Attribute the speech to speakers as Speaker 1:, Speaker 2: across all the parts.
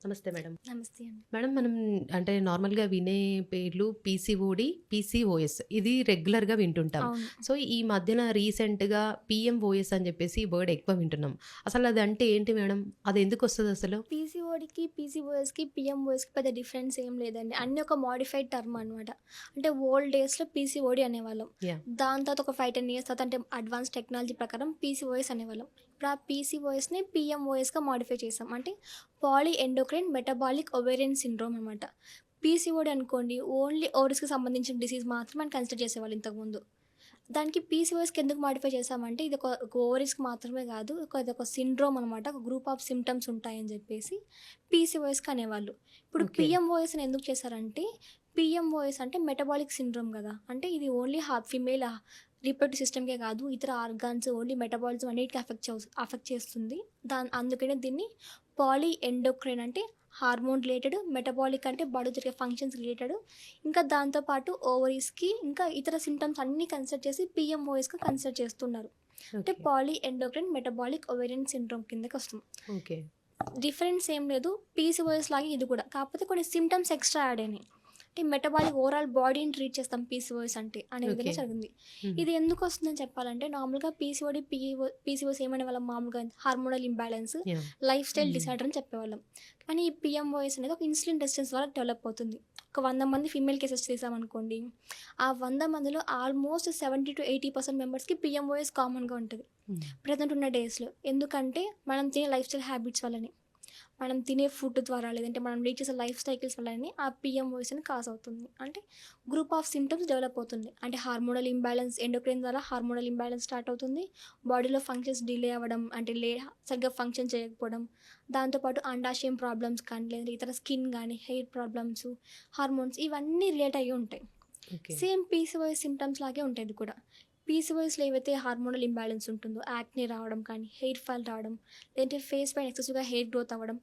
Speaker 1: నమస్తే మేడం.
Speaker 2: నమస్తే అండి.
Speaker 1: మేడం మనం అంటే నార్మల్‌గా వినే పేర్లు పీసీఓడి, పీసీఓఎస్ ఇది రెగ్యులర్‌గా వింటుంటాం.
Speaker 2: అవును.
Speaker 1: సో, ఈ మధ్యన రీసెంట్‌గా పీఎంఓఎస్ అని చెప్పేసి ఈ వర్డ్ ఎక్కువ వింటున్నాం. అసలదంటే ఏంటి మేడం? అదెందుకొస్తదసలు?
Speaker 2: పీసీఓడికి, పీసీఓఎస్‌కి, పీఎంఓఎస్‌కి పెద్ద డిఫరెన్స్ ఏం లేదండి. అన్నీ ఒక మోడిఫైడ్ టర్మ్ అనమాట. అంటే ఓల్డ్ డేస్‌లో పీసీఓడి అనేవాళ్ళం.
Speaker 1: యాహ్!
Speaker 2: దాని తర్వాత ఒక 5, 10 ఇయర్స్ తర్వాత అంటే అడ్వాన్స్ టెక్నాలజీ ప్రకారం పీసీఓఎస్ అనేవాళ్ళం. ఇప్పుడు ఆ పీసీఓఎస్‌ని పీఎంఓఎస్‌గా మోడిఫై చేసాం. అంటే poly endocrine metabolic ovarian syndrome అనమాట. పీసీఓడి అనుకోండి ఓన్లీ ఓవరీస్‌కి సంబంధించిన డిసీజ్ మాత్రమే అని కన్సిడర్ చేసేవాళ్ళు ఇంతకుముందు. దానికి పీసీఓఎస్‌కి ఎందుకు మోడిఫై చేశామంటే ఇది ఒక ఓవరీస్‌కి మాత్రమే కాదు. ఇదొక సిండ్రోమ్ అనమాట. ఒక గ్రూప్ ఆఫ్ సింప్టమ్స్ ఉంటాయని చెప్పేసి పీసీఓఎస్‌కి అనేవాళ్ళు. ఇప్పుడు
Speaker 1: ఓకే.
Speaker 2: పీఎంఓఎస్‌ని ఎందుకు చేశారంటే పీఎంఓఎస్ అంటే మెటబాలిక్ సిండ్రోమ్ కదా! అంటే ఇది ఓన్లీ ఫీమేల్ రీప్రొడక్టివ్ సిస్టమ్‌కే కాదు ఇతర ఆర్గాన్స్ ఓన్లీ మెటబాలిజం అన్నిటికి అఫెక్ట్ చేస్తుంది. అందుకనే దీన్ని పాలీ ఎండోక్రైన్ అంటే హార్మోన్ రిలేటెడ్, మెటబాలిక్ అంటే బాడీలో జరిగే ఫంక్షన్స్ రిలేటెడ్, ఇంకా దాంతో పాటు ఓవరీస్‌కి ఇంకా ఇతర సింప్టమ్స్ అన్నీ కన్సిడర్ చేసి పీఎంఓఎస్‌గా కన్సిడర్ చేస్తున్నారు. అంటే
Speaker 1: okay.
Speaker 2: Poly endocrine metabolic ovarian syndrome కిందకొస్తుంది.
Speaker 1: ఓకే.
Speaker 2: డిఫరెన్స్ ఏం లేదు. పీసీఓఎస్ లాగే ఇది కూడా. కాకపోతే కొన్ని సింప్టమ్స్ ఎక్స్‌ట్రా యాడ్ అయినాయి. అంటే మెటబాలిక్ ఓవరాల్ బాడీని ట్రీట్ చేస్తాం పీసీఓఎస్ అంటే అనే
Speaker 1: ఓకే.
Speaker 2: విధంగా జరిగింది.
Speaker 1: హుహు.
Speaker 2: ఇది ఎందుకొస్తుందని చెప్పాలంటే నార్మల్‌గా పీసీఓఎస్ ఏమనేవాళ్ళం మామూలుగా hormonal imbalance,
Speaker 1: yeah!
Speaker 2: Life style
Speaker 1: హ్మ్.
Speaker 2: డిసార్డర్ అని చెప్పేవాళ్ళం. కానీ ఈ పీఎంఓఎస్ అనేది ఒక ఇన్సులిన్ రెసిస్టెన్స్ వల్ల డెవలప్ అవుతుంది. ఒక 100 మంది ఫీమేల్ కేసెస్ తీసామనుకోండి. ఆ 100 మందిలో ఆల్మోస్ట్ 70-80% మెంబర్స్‌కి పీఎంఓఎస్ కామన్‌గా ఉంటది.
Speaker 1: హ్మ్.
Speaker 2: ప్రెజెంట్ ఉన్న డేస్‌లో. ఎందుకంటే మనం తినే లైఫ్ స్టైల్ హ్యాబిట్స్ వల్లనే. మనం తినే ఫుడ్ ద్వారా లేదంటే మనం లీడ్ చేసే లైఫ్ సైకిల్స్ వల్లనే ఆ పీఎంఓఎస్‌ని కాజ్ అవుతుంది. అంటే గ్రూప్ ఆఫ్ సింప్టమ్స్ డెవలప్ అవుతుంది. అంటే హార్మోనల్ ఇంబాలెన్స్ ఎండోక్రైన్ ద్వారా హార్మోనల్ ఇంబాలెన్స్ స్టార్ట్ అవుతుంది. బాడీలో ఫంక్షన్స్ డిలే అవ్వడం అంటే సరిగ్గా ఫంక్షన్ చేయకపోవడం. దాంతోపాటు అండాశయం ప్రాబ్లమ్స్ కానీ లేదంటే ఇతర స్కిన్ గానీ, హెయిర్ ప్రాబ్లమ్స్, హార్మోన్స్ ఇవన్నీ రిలేట్ అయ్యి ఉంటాయి.
Speaker 1: ఓకే.
Speaker 2: సేమ్ పీసీఓఎస్ సింప్టమ్స్ లాగే ఉంటాయి ఇది కూడా. పీసీఓఎస్‌లో ఏవైతే హార్మోనల్ ఇంబాలెన్స్ ఉంటుందో యాక్నే రావడం కానీ, హెయిర్ ఫాల్ రావడం, లేదంటే ఫేస్ పైన ఎక్సెసివ్‌గా హెయిర్ గ్రోత్ అవ్వడం,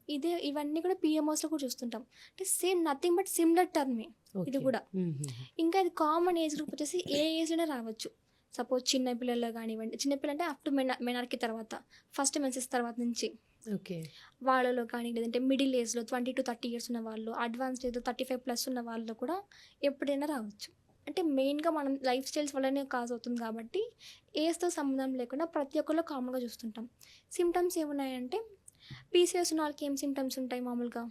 Speaker 2: ఇవన్నీ కూడా పీఎంఓస్‌లో కూడా చూస్తుంటాం. అంటే సేమ్ నథింగ్ బట్ సిమిలర్ టర్మే ఇది
Speaker 1: ఓకే.
Speaker 2: కూడా.
Speaker 1: హుహుహు.
Speaker 2: ఇంకా ఇది కామన్ ఏజ్ గ్రూప్ వచ్చేసి ఏ ఏజ్‌లోనే రావచ్చు. సపోజ్ చిన్న పిల్లల్లో గానివ్వండి, చిన్న పిల్లలంటే అప్ టు మెనార్‌కీ తర్వాత, ఫస్ట్ మెన్సెస్ తర్వాత నుంచి
Speaker 1: ఓకే.
Speaker 2: వాళ్ళలో కానీ, లేదంటే మిడిల్ ఏజ్‌లో 20-30 ఇయర్స్ ఉన్న వాళ్ళు, అడ్వాన్స్డ్ ఏజ్‌లో 35+ ఉన్న వాళ్ళలో కూడా ఎప్పుడైనా రావచ్చు. అంటే మెయిన్‌గా మనం లైఫ్ స్టైల్స్ వల్లనే కాజ్ అవుతుంది కాబట్టి, ఏజ్‌తో సంబంధం లేకుండా ప్రతి ఒక్కరిలో కామన్‌గా చూస్తుంటాం. సింప్టమ్స్ ఏమున్నాయంటే, పీసీఓఎస్ ఉన్న వాళ్ళకి ఏం సింప్టమ్స్ ఉంటాయి మామూలుగా?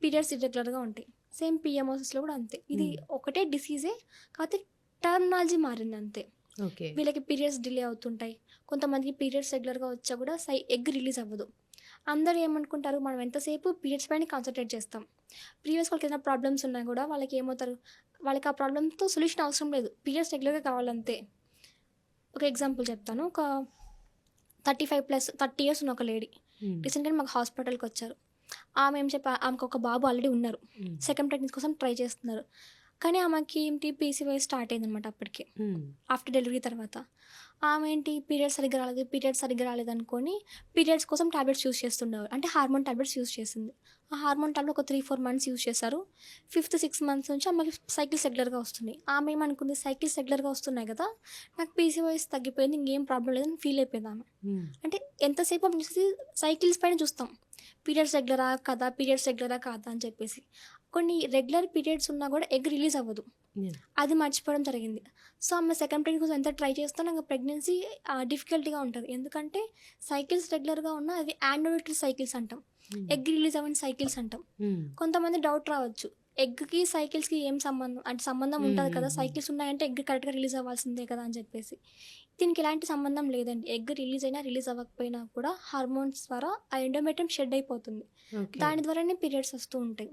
Speaker 2: పీరియడ్స్ ఇర్రెగ్యులర్‌గా ఉంటాయి. సేమ్ పీఎంఓఎస్‌లో కూడా అంతే. ఇది
Speaker 1: హ్మ్.
Speaker 2: ఒకటే డిసీజే కాకపోతే టర్మినాలజీ మారిందంతే.
Speaker 1: ఓకే.
Speaker 2: వీళ్ళకి పీరియడ్స్ డిలే అవుతుంటాయి. కొంతమందికి పీరియడ్స్ రెగ్యులర్‌గా వచ్చా కూడా ఎగ్ రిలీజ్ అవ్వదు. అందరూ ఏమనుకుంటారు మనం ఎంతసేపు పీరియడ్స్ పైన కాన్సంట్రేట్ చేస్తాం. ప్రీవియస్ వాళ్ళకి ఏదైనా ప్రాబ్లమ్స్ ఉన్నా కూడా వాళ్ళకి ఏమవుతారు, వాళ్ళకి ఆ ప్రాబ్లమ్‌తో సొల్యూషన్ అవసరం లేదు. పీరియడ్స్ రెగ్యులర్‌గా కావాలంతే. ఒక ఎగ్జాంపుల్ చెప్తాను. ఒక 30 ఇయర్స్ ఉన్న ఒక లేడీ
Speaker 1: హ్మ్.
Speaker 2: రీసెంట్‌గానే మాకు హాస్పిటల్‌కొచ్చారు. ఆమె ఏం చెప్పా ఆమెకొక బాబు ఆల్రెడీ ఉన్నారు.
Speaker 1: హ్మ్.
Speaker 2: సెకండ్ ప్రెగ్నెన్సీ కోసం ట్రై చేస్తున్నారు. కానీ ఆమెకి ఏంటి పీసీఓఎస్ స్టార్ట్ అయిందనమాట అప్పటికే.
Speaker 1: హ్మ్.
Speaker 2: ఆఫ్టర్ డెలివరీ తర్వాత. ఆమె ఏంటి పీరియడ్స్ సరిగ్గా రాలేదనుకోని పీరియడ్స్ కోసం టాబ్లెట్స్ యూజ్ చేస్తుండేవారు. అంటే హార్మోన్ టాబ్లెట్స్ యూజ్ చేసింది. ఆ హార్మోన్ టాబ్లెట్ ఒక 3, 4 మంత్స్ యూజ్ చేశారు. ఫిఫ్త్, 6 మంత్స్ నుంచి ఆమెకి సైకిల్స్ రెగ్యులర్‌గా వస్తున్నాయి. ఆమె ఏమనుకుంది సైకిల్స్ రెగ్యులర్‌గా వస్తున్నాయి కదా! నాకు పీసీఓఎస్ తగ్గిపోయింది. ఇంకేం ప్రాబ్లమ్ లేదని ఫీల్ అయిపోయింది ఆమె.
Speaker 1: హ్మ్.
Speaker 2: అంటే ఎంతసేపు అప్పుడు చూసేది సైకిల్స్ పైన చూస్తాం. పీరియడ్స్ రెగ్యులరా కాదా అని చెప్పేసి. కొన్ని రెగ్యులర్ పీరియడ్స్ ఉన్నా కూడా ఎగ్ రిలీజ్ అవ్వదు.
Speaker 1: యాహ్!
Speaker 2: అది మర్చిపోవడం జరిగింది. సో, ఆమె సెకండ్ ప్రెగ్నెన్సీ కోసం ఎంత ట్రై చేస్తున్నా ఇంక ప్రెగ్నెన్సీ డిఫికల్ట్‌గా ఉంటది. ఎందుకంటే సైకిల్స్ రెగ్యులర్‌గా ఉన్నా అవి యాన్యులేటరీ సైకిల్స్ అంటాం.
Speaker 1: హ్మ్.
Speaker 2: ఎగ్ రిలీజ్ అవ్వని సైకిల్స్ అంటాం.
Speaker 1: హ్మ్.
Speaker 2: కొంతమంది డౌట్ రావచ్చు. ఎగ్‌కి, సైకిల్స్‌కి ఏం సంబంధం? అంటే సంబంధం
Speaker 1: హ్మ్.
Speaker 2: ఉంటది
Speaker 1: హ్మ్.
Speaker 2: కదా!
Speaker 1: హ్మ్.
Speaker 2: సైకిల్స్ ఉన్నాయంటే ఎగ్ కరెక్ట్‌గా రిలీజ్ అవ్వాల్సిందే కదా! అని చెప్పేసి. దీనికి ఎలాంటి సంబంధం లేదండి. ఎగ్ రిలీజ్ అయినా, రిలీజ్ అవ్వకపోయినా కూడా హార్మోన్స్ ద్వారా ఆ ఎండోమెట్రియం షెడ్ అయిపోతుంది.
Speaker 1: ఓకే.
Speaker 2: దాని ద్వారానే పీరియడ్స్ వస్తూ ఉంటాయి.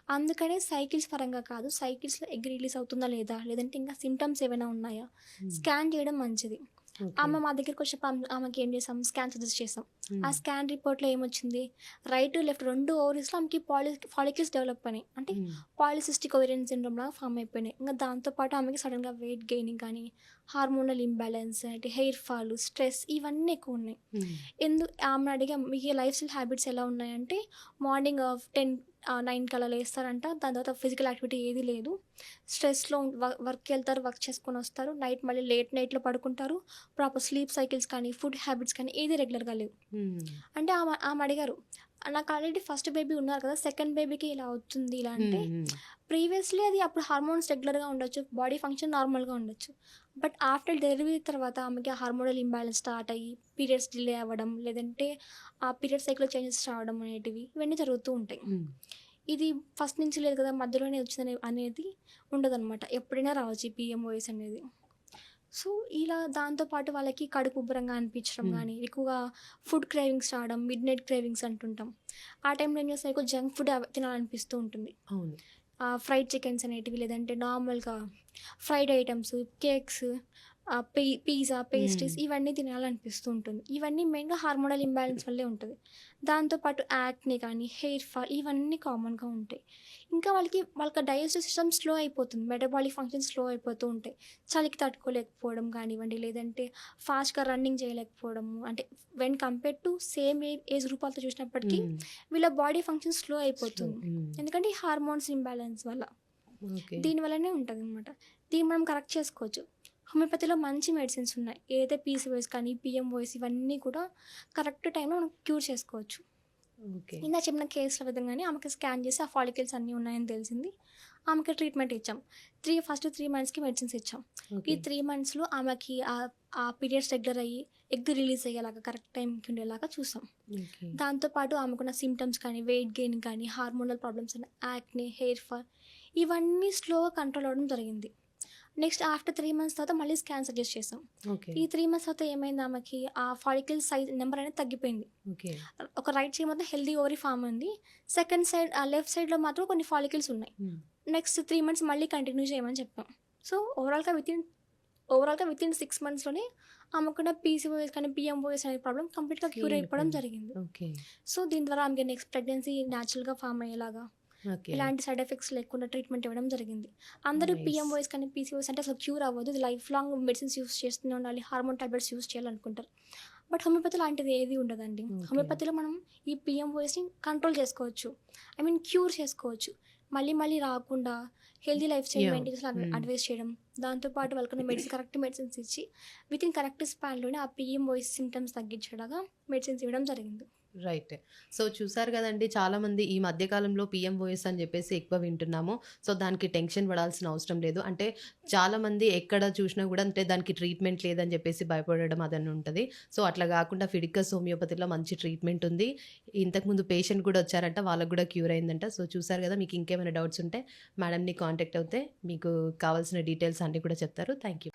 Speaker 2: అందుకనే సైకిల్స్ పరంగా కాదు, సైకిల్స్‌లో ఎగ్ రిలీజ్ అవుతుందా లేదా? లేదంటే ఇంకా సింప్టమ్స్ ఏవైనా ఉన్నాయా?
Speaker 1: హ్మ్.
Speaker 2: స్కాన్ చేయడం మంచిది.
Speaker 1: ఓకే.
Speaker 2: ఆమె మా దగ్గరికొచ్చినప్పుడు ఆమెకి ఏం చేసాం, స్కాన్ సజెస్ట్ చేసాం. ఆ
Speaker 1: హ్మ్.
Speaker 2: స్కాన్ రిపోర్ట్‌లో ఏమొచ్చింది, రైట్, లెఫ్ట్ 2 ఓవరీస్‌లో ఆమెకి ఫాలికల్స్ డెవలప్ అయినాయి. అంటే
Speaker 1: హ్మ్.
Speaker 2: పాలిసిస్టిక్ ఓవేరియన్ సిండ్రోమ్ లాగా ఫార్మ్ అయిపోయినాయి. ఇంక దాంతో పాటు ఆమెకి సడెన్‌గా వెయిట్ గెయినింగ్ కానీ, హార్మోనల్ ఇంబాలెన్స్ అంటే హెయిర్ ఫాల్, స్ట్రెస్ ఇవన్నీ ఎక్కువున్నాయి.
Speaker 1: హ్మ్.
Speaker 2: ఆమెను అడిగాం, "మీకు లైఫ్ స్టైల్ హ్యాబిట్స్ ఎలా ఉన్నాయంటే?" మార్నింగ్ 9 కల్లా లేస్తారంట. దాని తర్వాత ఫిజికల్ యాక్టివిటీ ఏది లేదు. స్ట్రెస్‌లో వర్క్‌కెళ్తారు, వర్క్ చేసుకొనొస్తారు. నైట్ మళ్ళీ లేట్ నైట్‌లో పడుకుంటారు. ప్రాపర్ స్లీప్ సైకిల్స్ కానీ, ఫుడ్ హ్యాబిట్స్ కానీ ఏది రెగ్యులర్‌గా లేవు.
Speaker 1: హ్మ్.
Speaker 2: అంటే ఆమె ఆమె అడిగారు, నాకు ఆల్రెడీ ఫస్ట్ బేబీ ఉన్నారు కదా, సెకండ్ బేబీకి ఇలా అవుతుంది ఇలా అంటే,
Speaker 1: హ్మ్. హ్మ్.
Speaker 2: ప్రీవియస్లీ అది అప్పుడు హార్మోన్స్ రెగ్యులర్గా ఉండొచ్చు, బాడీ ఫంక్షన్ నార్మల్గా ఉండొచ్చు. బట్ ఆఫ్టర్ డెలివరీ తర్వాత ఆమెకి హార్మోనల్ ఇంబ్యాలెన్స్ స్టార్ట్ అయ్యి పీరియడ్స్ డిలే అవ్వడం, లేదంటే ఆ పీరియడ్ సైకిల్లో చేంజెస్ రావడం అనేటివి ఇవన్నీ జరుగుతూ ఉంటాయి.
Speaker 1: హ్మ్.
Speaker 2: ఇది ఫస్ట్ నుంచి లేదు కదా, మధ్యలోనే వచ్చింది అనేది ఉండదన్నమాట. ఎప్పుడైనా రావచ్చు ఈ పీఎంఓఎస్ అనేది. సో, ఇలా దాంతో పాటు వాళ్ళకి కడుపు ఉబ్బరంగా అనిపించడం
Speaker 1: హ్మ్.
Speaker 2: గానీ, ఎక్కువగా ఫుడ్ క్రేవింగ్స్ రావడం, మిడ్ నైట్ క్రేవింగ్స్ అంటుంటాం. ఆ టైంలో ఏం చేస్తారు, ఎక్కువ జంక్ ఫుడ్ తినాలనిపిస్తూ ఉంటుంది.
Speaker 1: అవును.
Speaker 2: ఫ్రైడ్ చికెన్స్ అనేటివి, లేదంటే నార్మల్‌గా ఫ్రైడ్ ఐటెమ్స్, కేక్స్, పిజ్జా,
Speaker 1: హ్మ్.
Speaker 2: పేస్ట్రీస్ ఇవన్నీ తినాలనిపిస్తూ ఉంటుంది. ఇవన్నీ మెయిన్‌గా హార్మోనల్ ఇంబాలెన్స్ వల్లే ఉంటది. దాంతో పాటు యాక్నే కానీ, హెయిర్ ఫాల్ ఇవన్నీ కామన్‌గా ఉంటాయి. ఇంకా వాళ్ళకి డైజెస్టివ్ సిస్టమ్ స్లో అయిపోతుంది. మెటబాలిక్ ఫంక్షన్స్ స్లో అయిపోతూ ఉంటాయి. చలికి తట్టుకోలేకపోవడం కానివ్వండి, లేదంటే ఫాస్ట్‌గా రన్నింగ్ చేయలేకపోవడము. అంటే when compared to same age group వాళ్ళతో చూసినప్పటికీ
Speaker 1: హ్మ్.
Speaker 2: వీళ్ళ బాడీ ఫంక్షన్ స్లో
Speaker 1: స్లో.
Speaker 2: అయిపోతుంది.
Speaker 1: హ్మ్.
Speaker 2: ఎందుకంటే ఈ హార్మోన్స్ ఇంబాలెన్స్ వల్ల.
Speaker 1: ఓకే.
Speaker 2: దీనివల్లనే ఉంటదనమాట. దీన్ని మనం కరెక్ట్ చేసుకోవచ్చు. హోమియోపతిలో మంచి మెడిసిన్స్ ఉన్నాయి. ఏదైతే పీసీఓఎస్ కానీ, పీఎంఓఎస్ ఇవన్నీ కూడా కరెక్ట్ టైంలో మనం క్యూర్ చేసుకోవచ్చు.
Speaker 1: ఓకే.
Speaker 2: ఇందాక చెప్పిన కేసుల విధంగానే ఆమెకి స్కాన్ చేసి ఆ ఫాలికల్స్ అన్నీ ఉన్నాయని తెలిసింది. ఆమెకి ట్రీట్మెంట్ ఇచ్చాం. ఫస్ట్ 3 మంత్స్‌కి మెడిసిన్స్ ఇచ్చాం. ఈ
Speaker 1: ఓకే.
Speaker 2: 3 మంత్స్‌లో ఆమెకి ఆ పీరియడ్స్ రెగ్యులర్ అయ్యి, ఎగ్ రిలీజ్ అయ్యేలాగా కరెక్ట్ టైంకి ఉండేలాగా చూసాం.
Speaker 1: ఓకే.
Speaker 2: దాంతో పాటు ఆమెకున్న సింప్టమ్స్ కానీ, వెయిట్ గెయిన్ కానీ, హార్మోనల్ ప్రాబ్లమ్స్ అని యాక్నే, హెయిర్ ఫాల్ ఇవన్నీ స్లోగా కంట్రోల్ అవ్వడం జరిగింది. నెక్స్ట్ ఆఫ్టర్ 3 మంత్స్ తర్వాత మళ్ళీ స్కాన్ సజెస్ట్ చేసాం.
Speaker 1: ఓకే.
Speaker 2: ఈ 3 మంత్స్ తర్వాత ఏమైంది, ఆమెకి ఆ ఫాలికల్ సైజ్ నెంబర్ అనేది తగ్గిపోయింది.
Speaker 1: ఓకే.
Speaker 2: ఒక రైట్ సైడ్ మాత్రం హెల్తీ ఓవరీ ఫామ్ ఉంది. సెకండ్ సైడ్ లెఫ్ట్ సైడ్‌లో మాత్రం కొన్ని ఫాలికల్స్ ఉన్నాయి.
Speaker 1: హ్మ్.
Speaker 2: నెక్స్ట్ 3 మంత్స్ మళ్ళీ కంటిన్యూ చేయమని చెప్పాం. సో, వితిన్ 6 మంత్స్‌లోనే ఆమెకున్న పీసీఓఎస్ కానీ, పీఎంఓఎస్ అనే ప్రాబ్లమ్ కంప్లీట్‌గా క్యూర్
Speaker 1: క్లియర్
Speaker 2: అయిపోవడం
Speaker 1: అయిపోయింది.
Speaker 2: జరిగింది.
Speaker 1: ఓకే.
Speaker 2: సో, దీని ద్వారా ఆమెకి నెక్స్ట్ ప్రెగ్నెన్సీ న్యాచురల్‌గా ఫామ్ అయ్యేలాగా,
Speaker 1: ఓకే.
Speaker 2: ఎలాంటి సైడ్ ఎఫెక్ట్స్ లేకుండా ట్రీట్మెంట్ ఇవ్వడం జరిగింది. అందరూ
Speaker 1: నైస్.
Speaker 2: పీఎంఓఎస్ కానీ, పీసీఓఎస్ అంటే అసలు క్యూర్ అవ్వదు. ఇది లైఫ్ లాంగ్ మెడిసిన్స్ యూజ్ చేస్తూనే ఉండాలి. హార్మోన్ టాబ్లెట్స్ యూజ్ చేయాలనుకుంటారు. బట్ హోమియోపతి లాంటిది ఏది ఉండదండి.
Speaker 1: ఓకే.
Speaker 2: హోమియోపతిలో మనం ఈ పీఎంఓఎస్‌ని కంట్రోల్ చేసుకోవచ్చు. క్యూర్ చేసుకోవచ్చు. మళ్ళీ మళ్ళీ రాకుండా healthy life style
Speaker 1: yeah!
Speaker 2: Maintain
Speaker 1: హ్మ్.
Speaker 2: అడ్వైస్ చేయడం. దాంతో పాటు వాళ్ళకున్న కరెక్ట్ మెడిసిన్స్ ఇచ్చి వితిన్ కరెక్ట్ స్పాన్‌లోనే ఆ పీఎంఓఎస్ సింప్టమ్స్ తగ్గించేలాగా మెడిసిన్స్ ఇవ్వడం జరిగింది.
Speaker 1: రైట్. సో, చూసారు గదండీ! చాలామంది ఈ మధ్య కాలంలో పీఎంఓఎస్ అని జెప్పేసి ఎక్కువ వింటున్నాము. సో, దానికి టెన్షన్ పడాల్సిన అవసరం లేదు. అంటే చాలామంది ఎక్కడ చూసినా గూడా అంటే దానికి ట్రీట్మెంట్ లేదని జెప్పేసి భయపడడం అదని ఉంటది. సో, అట్లా గాకుండా ఫిడికస్ హోమియోపతిలో మంచి ట్రీట్మెంట్ ఉంది. ఇంతకుముందు పేషెంట్ గూడా వచ్చారంట. వాళ్ళకి గూడా క్యూర్ అయిందంట. సో, చూసారు గదా! మీకు ఇంకేమైనా డౌట్స్ ఉంటే మేడంని కాంటాక్ట్ అవుతే మీకు కావాల్సిన డీటెయిల్స్ అన్నీ కూడా చెప్తారు. Thank you.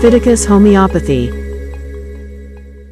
Speaker 3: Fiticus Homeopathy